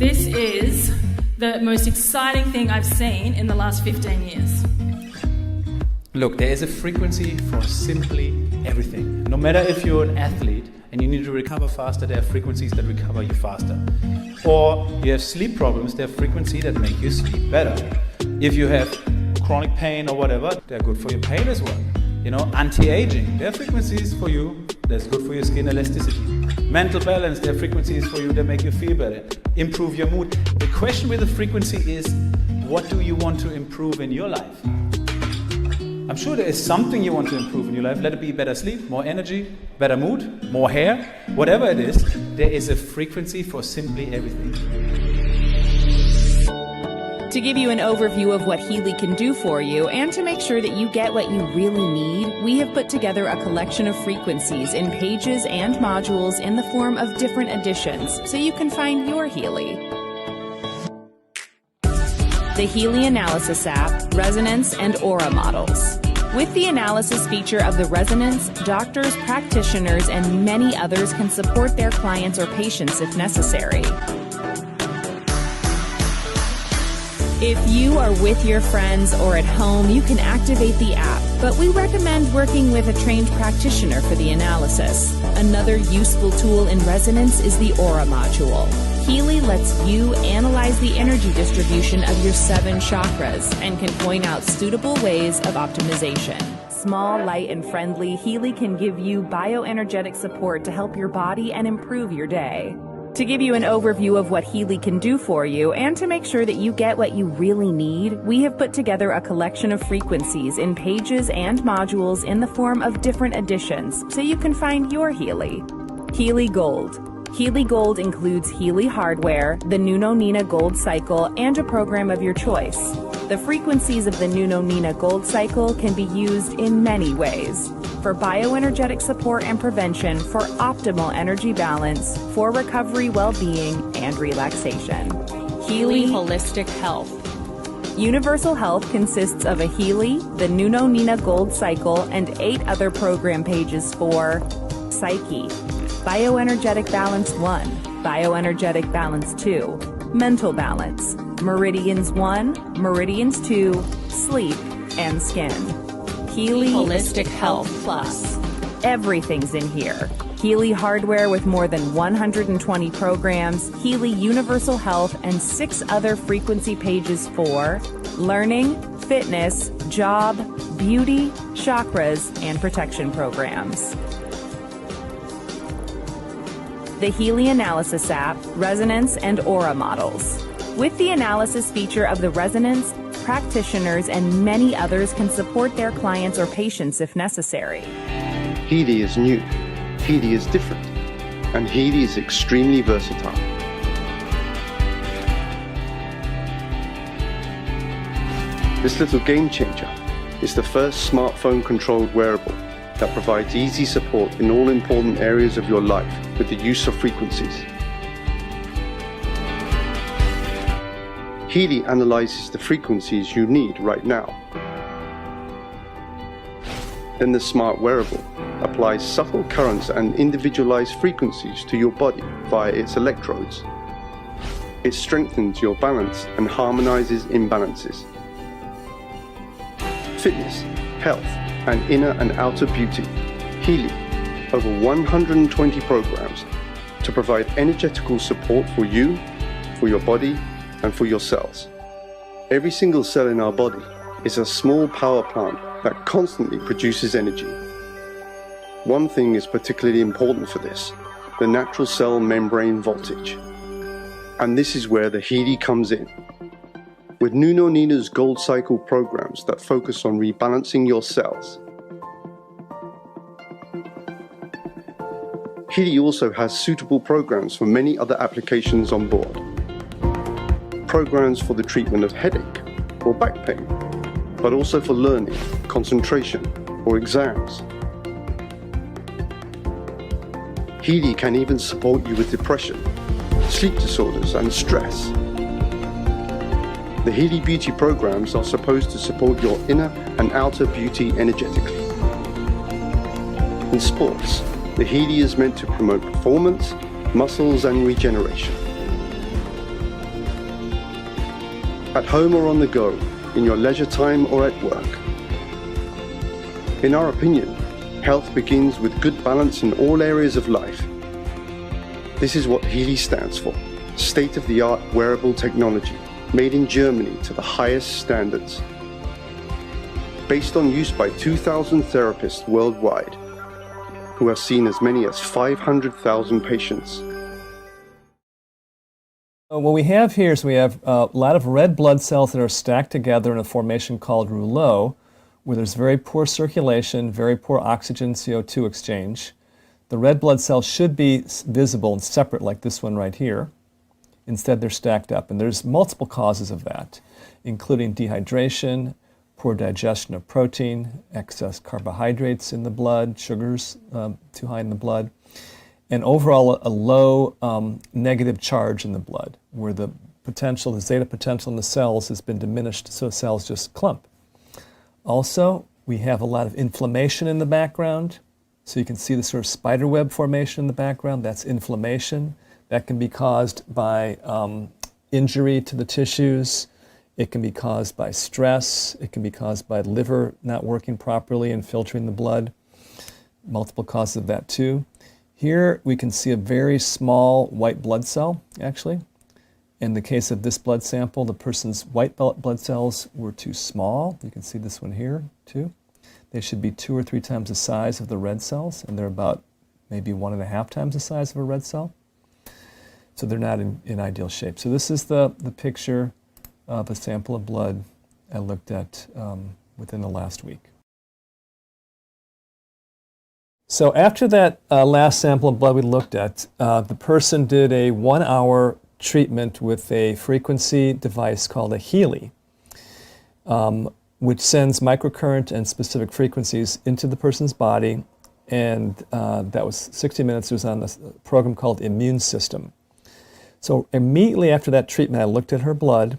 This is the most exciting thing I've seen in the last 15 years. Look, there is a frequency for simply everything. No matter if you're an athlete and you need to recover faster, there are frequencies that recover you faster. Or you have sleep problems, there are frequencies that make you sleep better. If you have chronic pain or whatever, they're good for your pain as well. You know, anti-aging, there are frequencies for you that's good for your skin elasticity. Mental balance, there are frequencies for you that make you feel better. Improve your mood. The question with the frequency is, what do you want to improve in your life? I'm sure there is something you want to improve in your life. Let it be better sleep, more energy, better mood, more hair, whatever it is. There is a frequency for simply everything. To give you an overview of what Healy can do for you and to make sure that you get what you really need, we have put together a collection of frequencies in pages and modules in the form of different editions so you can find your Healy. The Healy Analysis app, Resonance, and Aura models. With the analysis feature of the resonance, doctors, practitioners, and many others can support their clients or patients if necessary. If you are with your friends or at home, you can activate the app, but we recommend working with a trained practitioner for the analysis. Another useful tool in resonance is the Aura module. Healy lets you analyze the energy distribution of your 7 chakras and can point out suitable ways of optimization. Small, light, and friendly, Healy can give you bioenergetic support to help your body and improve your day. To give you an overview of what Healy can do for you and to make sure that you get what you really need, we have put together a collection of frequencies in pages and modules in the form of different editions so you can find your Healy. Healy Gold. Healy Gold includes Healy hardware, the Nuno Nina Gold Cycle, and a program of your choice. The frequencies of the Nuno Nina Gold Cycle can be used in many ways. For bioenergetic support and prevention, for optimal energy balance, for recovery, well-being, and relaxation. Healy Holistic Health. Universal Health consists of a Healy, the Nuno Nina Gold Cycle, and 8 other program pages for Psyche, Bioenergetic Balance 1, Bioenergetic Balance 2, Mental Balance, Meridians 1, Meridians 2, Sleep, and Skin. Healy Holistic Health Plus. Everything's in here. Healy hardware with more than 120 programs, Healy Universal Health, and 6 other frequency pages for learning, fitness, job, beauty, chakras, and protection programs. The Healy Analysis app, Resonance, and Aura models. With the analysis feature of the resonance, practitioners and many others can support their clients or patients if necessary. Healy is new, Healy is different, and Healy is extremely versatile. This little game changer is the first smartphone-controlled wearable that provides easy support in all important areas of your life with the use of frequencies. Healy analyzes the frequencies you need right now. Then the smart wearable applies subtle currents and individualized frequencies to your body via its electrodes. It strengthens your balance and harmonizes imbalances. Fitness, health, and inner and outer beauty. Healy, over 120 programs to provide energetical support for you, for your body, and for your cells. Every single cell in our body is a small power plant that constantly produces energy. One thing is particularly important for this, the natural cell membrane voltage. And this is where the Healy comes in. With Nuno Nina's Gold Cycle programs that focus on rebalancing your cells. Healy also has suitable programs for many other applications on board. Programs for the treatment of headache or back pain, but also for learning, concentration, or exams. Healy can even support you with depression, sleep disorders, and stress. The Healy Beauty programs are supposed to support your inner and outer beauty energetically. In sports, the Healy is meant to promote performance, muscles, and regeneration. at home or on the go, in your leisure time or at work. In our opinion, health begins with good balance in all areas of life. This is what Healy stands for: state-of-the-art wearable technology, made in Germany to the highest standards. Based on use by 2,000 therapists worldwide, who have seen as many as 500,000 patients. What we have here is we have a lot of red blood cells that are stacked together in a formation called rouleau, where there's very poor circulation, very poor oxygen CO2 exchange. The red blood cells should be visible and separate like this one right here. Instead, they're stacked up, and there's multiple causes of that, including dehydration, poor digestion of protein, excess carbohydrates in the blood, sugars too high in the blood, and overall a low negative charge in the blood, where the potential, the zeta potential in the cells has been diminished, so cells just clump. Also, we have a lot of inflammation in the background. So you can see the sort of spider web formation in the background. That's inflammation. That can be caused by injury to the tissues. It can be caused by stress. It can be caused by liver not working properly and filtering the blood. Multiple causes of that too. Here we can see a very small white blood cell, actually. In the case of this blood sample, the person's white blood cells were too small. You can see this one here too. They should be 2 or 3 times the size of the red cells, and they're about maybe 1.5 times the size of a red cell. So they're not in ideal shape. So this is the picture of a sample of blood I looked at within the last week. So after that last sample of blood we looked at, the person did a 1-hour treatment with a frequency device called a Healy, which sends microcurrent and specific frequencies into the person's body, and that was 60 minutes. It was on a program called Immune System. So immediately after that treatment, I looked at her blood,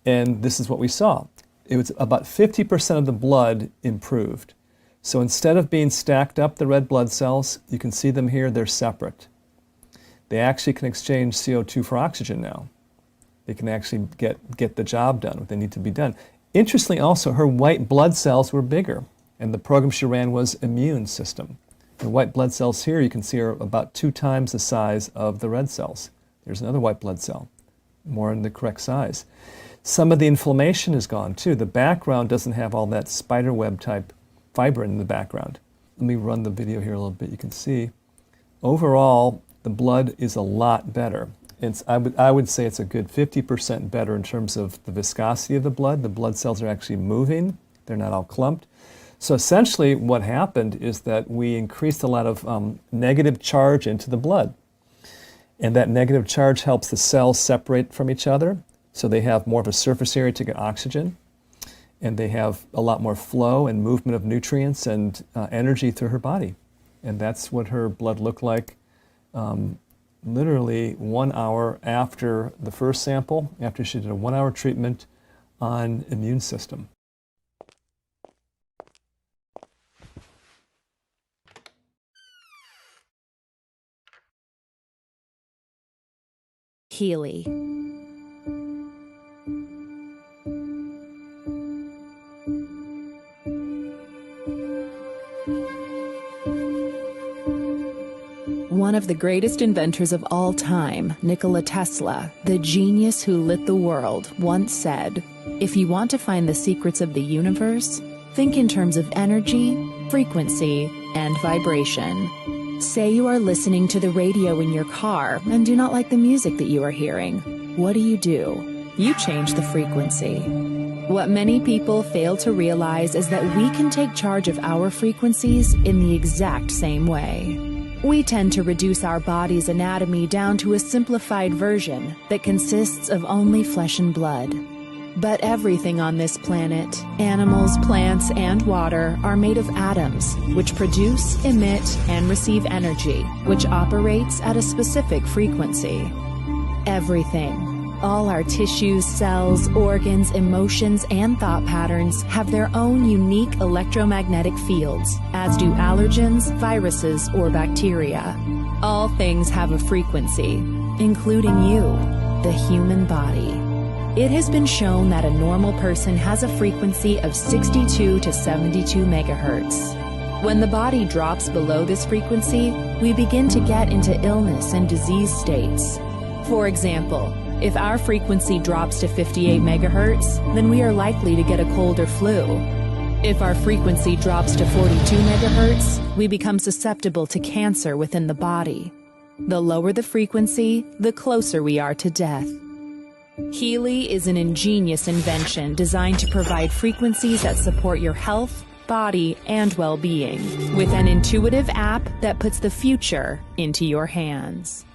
and this is what we saw. It was about 50% of the blood improved. So instead of being stacked up, the red blood cells, you can see them here, they're separate. They actually can exchange CO2 for oxygen now. They can actually get the job done, what they need to be done. Interestingly also, her white blood cells were bigger, and the program she ran was Immune System. The white blood cells here, you can see, are about 2 times the size of the red cells. There's another white blood cell, more in the correct size. Some of the inflammation is gone too. The background doesn't have all that spider web type fibrin in the background. Let me run the video here a little bit. You can see overall the blood is a lot better. I would say it's a good 50% better in terms of the viscosity of the blood. The blood cells are actually moving. They're not all clumped. So essentially what happened is that we increased a lot of negative charge into the blood. And that negative charge helps the cells separate from each other, so they have more of a surface area to get oxygen, and they have a lot more flow and movement of nutrients and energy through her body. And that's what her blood looked like literally 1 hour after the first sample, after she did a 1-hour treatment on Immune System. Healy. One of the greatest inventors of all time, Nikola Tesla, the genius who lit the world, once said, "If you want to find the secrets of the universe, think in terms of energy, frequency, and vibration." Say you are listening to the radio in your car and do not like the music that you are hearing. What do? You change the frequency. What many people fail to realize is that we can take charge of our frequencies in the exact same way. We tend to reduce our body's anatomy down to a simplified version that consists of only flesh and blood. But everything on this planet, animals, plants, and water, are made of atoms, which produce, emit, and receive energy, which operates at a specific frequency. Everything, all our tissues, cells, organs, emotions, and thought patterns have their own unique electromagnetic fields, as do allergens, viruses, or bacteria. All things have a frequency, including you, the human body. It has been shown that a normal person has a frequency of 62 to 72 megahertz. When the body drops below this frequency, we begin to get into illness and disease states. For example, if our frequency drops to 58 megahertz, then we are likely to get a cold or flu. If our frequency drops to 42 megahertz, we become susceptible to cancer within the body. The lower the frequency, the closer we are to death. Healy is an ingenious invention designed to provide frequencies that support your health, body, and well-being, with an intuitive app that puts the future into your hands.